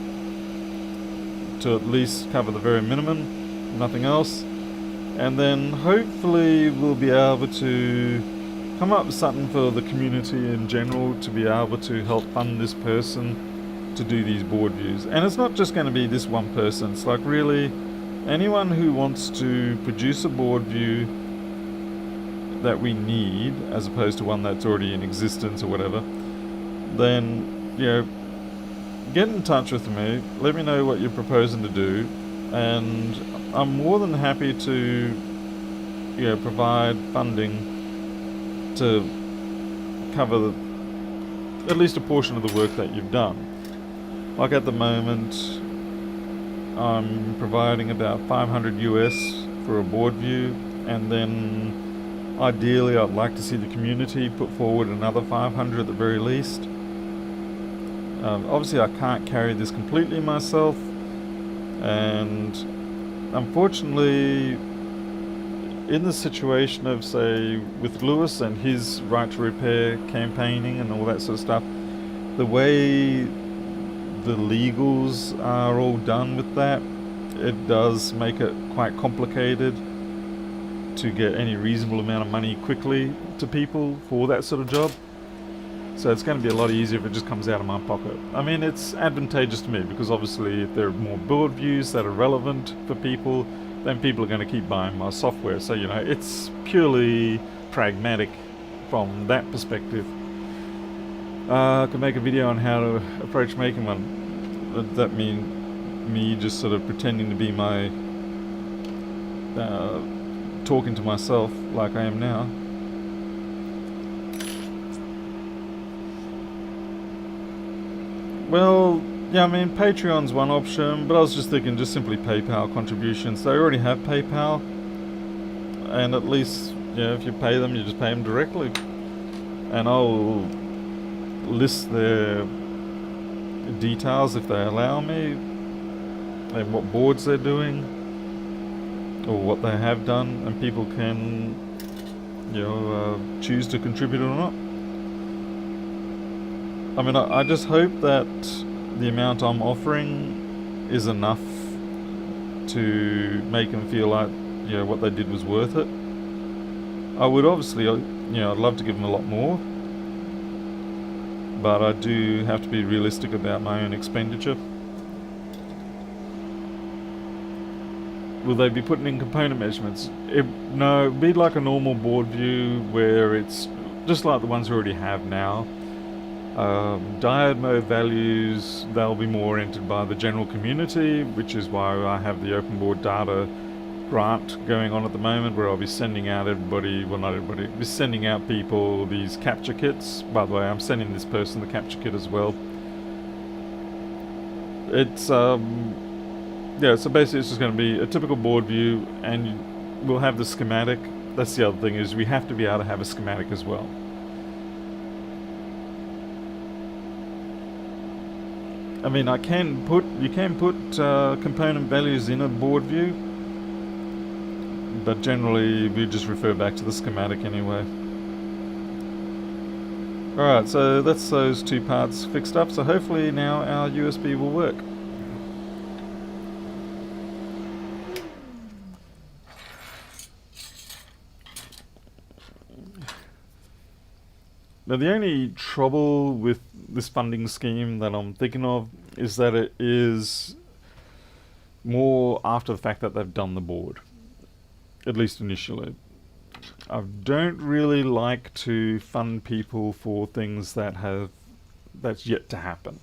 to at least cover the very minimum, nothing else. And then hopefully we'll be able to come up with something for the community in general to be able to help fund this person to do these board views. And it's not just going to be this one person. It's like really anyone who wants to produce a board view that we need, as opposed to one that's already in existence or whatever, then, you know, get in touch with me, let me know what you're proposing to do, and I'm more than happy to, you know, provide funding to cover at least a portion of the work that you've done. Like at the moment, I'm providing about 500 US for a board view, and then ideally I'd like to see the community put forward another 500 at the very least. Obviously I can't carry this completely myself, and unfortunately in the situation of, say, with Lewis and his right to repair campaigning and all that sort of stuff, the way the legals are all done with that, it does make it quite complicated to get any reasonable amount of money quickly to people for that sort of job. So it's going to be a lot easier if it just comes out of my pocket. I mean, it's advantageous to me because obviously if there are more board views that are relevant for people, then people are going to keep buying my software. So, you know, it's purely pragmatic from that perspective. I could make a video on how to approach making one. Does that mean me just sort of pretending to be my talking to myself like I am now? Well, yeah, I mean, Patreon's one option, but I was just thinking just simply PayPal contributions. They already have PayPal, and at least, you know, if you pay them, you just pay them directly. And I'll list their details if they allow me, and what boards they're doing, or what they have done, and people can, you know, choose to contribute or not. I mean, I just hope that the amount I'm offering is enough to make them feel like, you know, what they did was worth it. I would obviously, you know, I'd love to give them a lot more, but I do have to be realistic about my own expenditure. Will they be putting in component measurements? No, it'd be like a normal board view where it's, just like the ones we already have now. Diode mode values, they'll be more entered by the general community, which is why I have the open board data grant going on at the moment, where I'll be sending out everybody, well not everybody, be sending out people these capture kits. By the way, I'm sending this person the capture kit as well. It's yeah, so basically it's just going to be a typical board view, and we'll have the schematic. That's the other thing, is we have to be able to have a schematic as well. I mean, you can put component values in a board view, but generally we just refer back to the schematic anyway. Alright, so that's those two parts fixed up, so hopefully now our USB will work. Now the only trouble with this funding scheme that I'm thinking of is that it is more after the fact that they've done the board, at least initially. I don't really like to fund people for things that's yet to happen.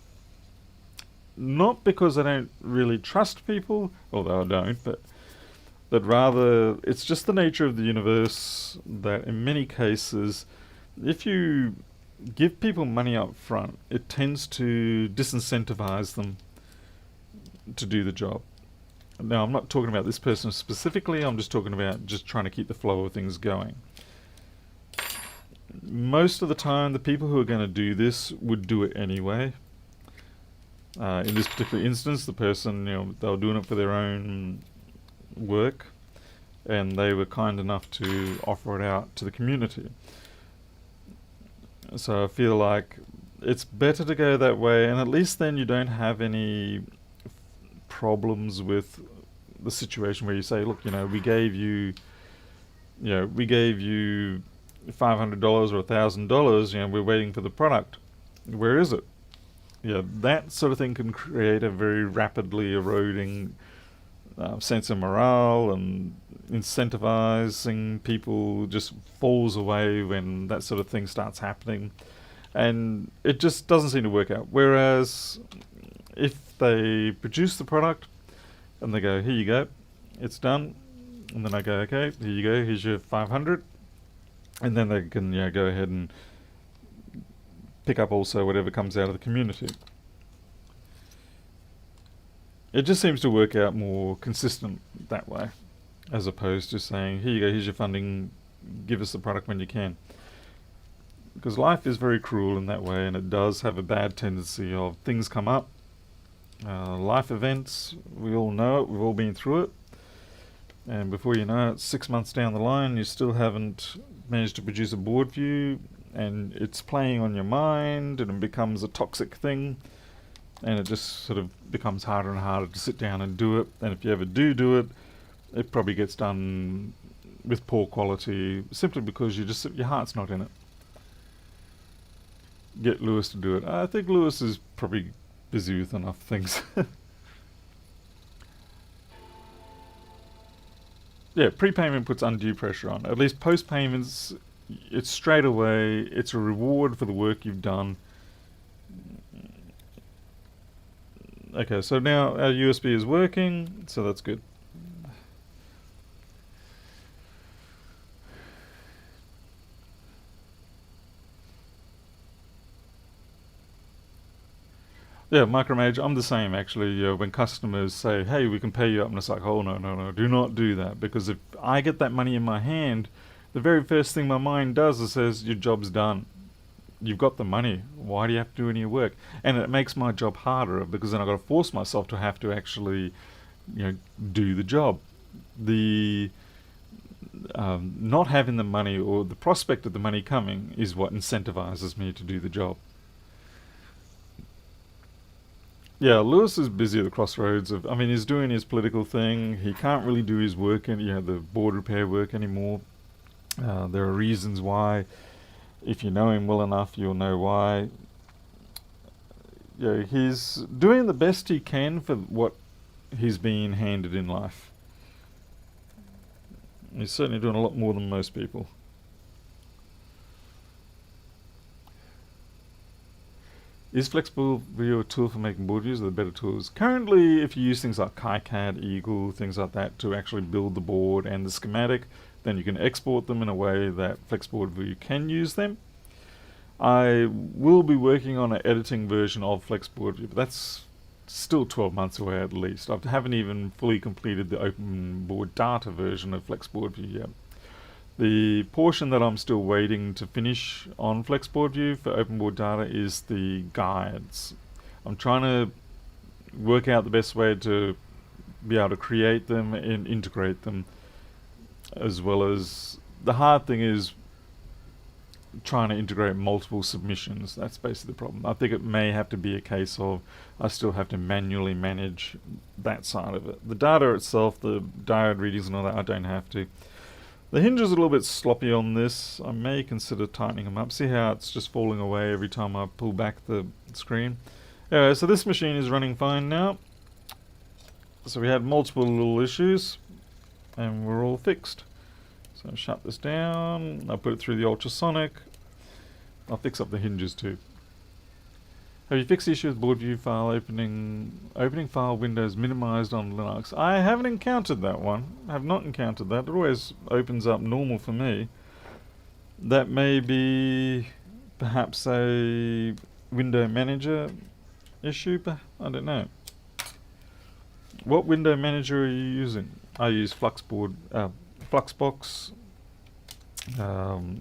Not because I don't really trust people, although I don't, but rather it's just the nature of the universe that in many cases, if you give people money up front, it tends to disincentivize them to do the job. Now, I'm not talking about this person specifically, I'm just talking about just trying to keep the flow of things going. Most of the time, the people who are going to do this would do it anyway. In this particular instance, the person, they were doing it for their own work, and they were kind enough to offer it out to the community. So I feel like it's better to go that way, and at least then you don't have any problems with the situation where you say, look, we gave you $500 or $1,000, we're waiting for the product. Where is it? Yeah, that sort of thing can create a very rapidly eroding sense of morale, and incentivizing people just falls away when that sort of thing starts happening, and it just doesn't seem to work out. Whereas if they produce the product and they go, here you go, it's done, and then I go, okay, here you go, here's your 500, and then they can go ahead and pick up also whatever comes out of the community. It just seems to work out more consistent that way, as opposed to saying, here you go, here's your funding, give us the product when you can. Because life is very cruel in that way, and it does have a bad tendency of things come up. Life events, we all know it, we've all been through it. And before you know it, 6 months down the line, you still haven't managed to produce a board view, and it's playing on your mind, and it becomes a toxic thing. And it just sort of becomes harder and harder to sit down and do it. And if you ever do it, it probably gets done with poor quality, simply because your heart's not in it. Get Lewis to do it. I think Lewis is probably busy with enough things. Yeah, prepayment puts undue pressure on. At least post-payments, it's straight away, it's a reward for the work you've done. Okay, so now our USB is working, so that's good. Yeah, Micromage, I'm the same actually. When customers say, hey, we can pay you up, and it's like, oh no, do not do that. Because if I get that money in my hand, the very first thing my mind does is says, your job's done. You've got the money. Why do you have to do any work? And it makes my job harder, because then I've got to force myself to have to actually, do the job. The not having the money, or the prospect of the money coming, is what incentivizes me to do the job. Yeah, Lewis is busy at the crossroads of, he's doing his political thing. He can't really do his work, the board repair work anymore. There are reasons why. If you know him well enough, you'll know why. He's doing the best he can for what he's being handed in life. He's certainly doing a lot more than most people. Is Flexible View a tool for making board views or the better tools? Currently, if you use things like KiCad, Eagle, things like that to actually build the board and the schematic, then you can export them in a way that Flexible View can use them. I will be working on an editing version of Flexible View, but that's still 12 months away at least. I haven't even fully completed the open board data version of Flexible View yet. The portion that I'm still waiting to finish on Flexboard View for open board data is the guides. I'm trying to work out the best way to be able to create them and integrate them, as well as the hard thing is trying to integrate multiple submissions. That's basically the problem. I think it may have to be a case of I still have to manually manage that side of it. The data itself, the diode readings and all that, I don't have to. The hinge is a little bit sloppy on this. I may consider tightening them up. See how it's just falling away every time I pull back the screen? Anyway, so this machine is running fine now. So we had multiple little issues and we're all fixed. So I'll shut this down. I'll put it through the ultrasonic. I'll fix up the hinges too. Have you fixed the issue with board view file opening file windows minimized on Linux? I haven't encountered that one. I have not encountered that. It always opens up normal for me. That may be perhaps a window manager issue, but I don't know. What window manager are you using? I use Fluxbox,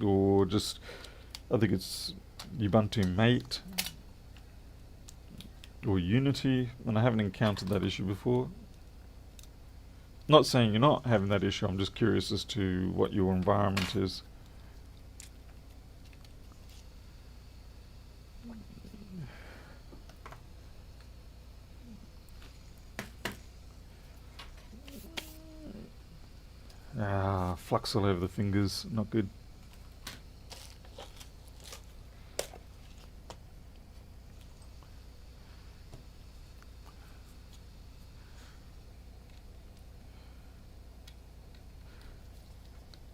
or just, I think it's Ubuntu Mate or Unity, and I haven't encountered that issue before. Not saying you're not having that issue, I'm just curious as to what your environment is. Flux all over the fingers, not good.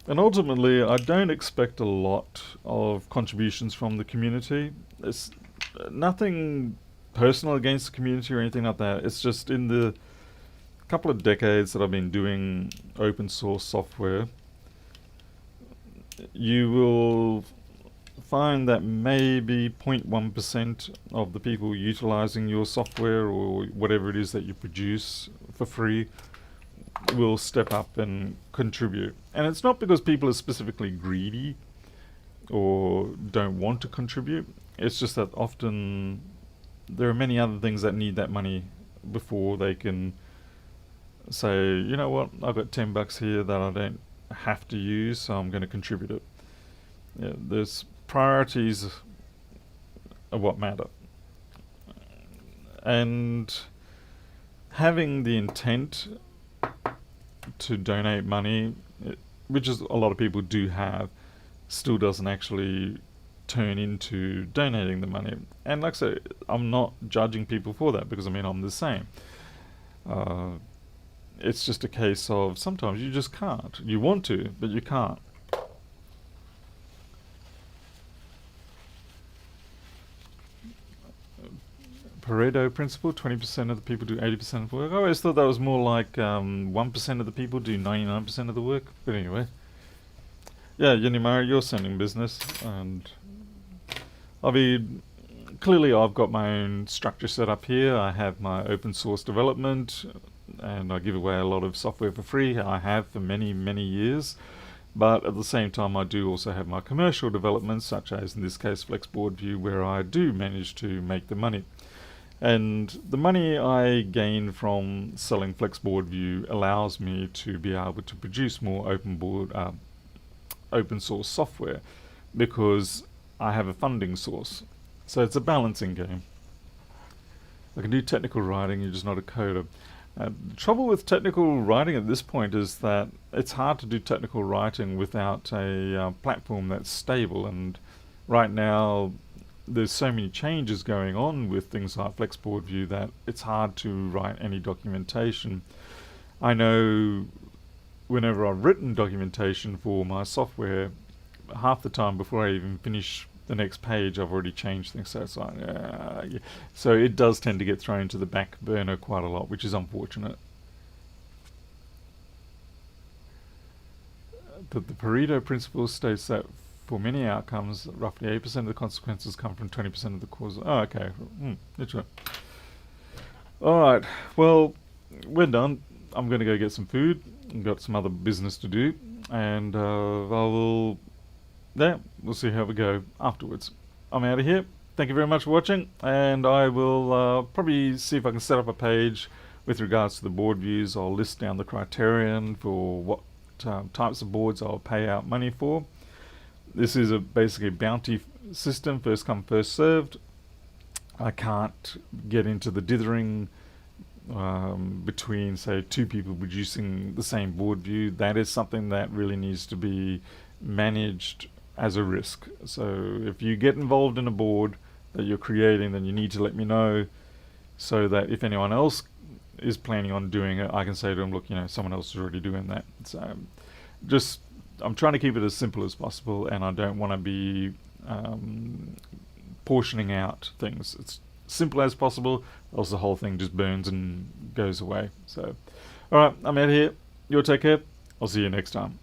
And ultimately, I don't expect a lot of contributions from the community. It's nothing personal against the community or anything like that. It's just in the couple of decades that I've been doing open source software, you will find that maybe 0.1% of the people utilizing your software or whatever it is that you produce for free will step up and contribute. And it's not because people are specifically greedy or don't want to contribute. It's just that often there are many other things that need that money before they can say, you know what, I've got $10 here that I don't have to use, so I'm going to contribute it. Yeah, there's priorities are what matter. And having the intent to donate money, which is a lot of people do have, still doesn't actually turn into donating the money. And like I say, I'm not judging people for that, because I mean, I'm the same. It's just a case of sometimes you just can't. You want to, but you can't. Pareto principle, 20% of the people do 80% of the work. I always thought that was more like 1% of the people do 99% of the work. But anyway. Yeah, Yunimari, you're sending business. And clearly I've got my own structure set up here. I have my open source development, and I give away a lot of software for free. I have for many, many years. But at the same time, I do also have my commercial developments, such as in this case Flexboard View, where I do manage to make the money. And the money I gain from selling Flexboard View allows me to be able to produce more open source software, because I have a funding source. So it's a balancing game. I can do technical writing, you're just not a coder. The trouble with technical writing at this point is that it's hard to do technical writing without a platform that's stable, and right now there's so many changes going on with things like Flexboard View that it's hard to write any documentation. I know whenever I've written documentation for my software, half the time before I even finish the next page I've already changed things, so it's like, yeah. So it does tend to get thrown to the back burner quite a lot, which is unfortunate. The Pareto principle states that for many outcomes, roughly 8% of the consequences come from 20% of the causes. Oh, okay. Interesting. Alright, well, we're done. I'm going to go get some food. I've got some other business to do. And we'll see how we go afterwards. I'm out of here. Thank you very much for watching. And I will probably see if I can set up a page with regards to the board views. I'll list down the criterion for what types of boards I'll pay out money for. This is basically a bounty system, first come, first served. I can't get into the dithering between, say, two people producing the same board view. That is something that really needs to be managed as a risk. So if you get involved in a board that you're creating, then you need to let me know, so that if anyone else is planning on doing it, I can say to them, look, someone else is already doing that. So I'm trying to keep it as simple as possible, and I don't want to be portioning out things. It's simple as possible, else the whole thing just burns and goes away. So, alright, I'm out of here. You'll take care. I'll see you next time.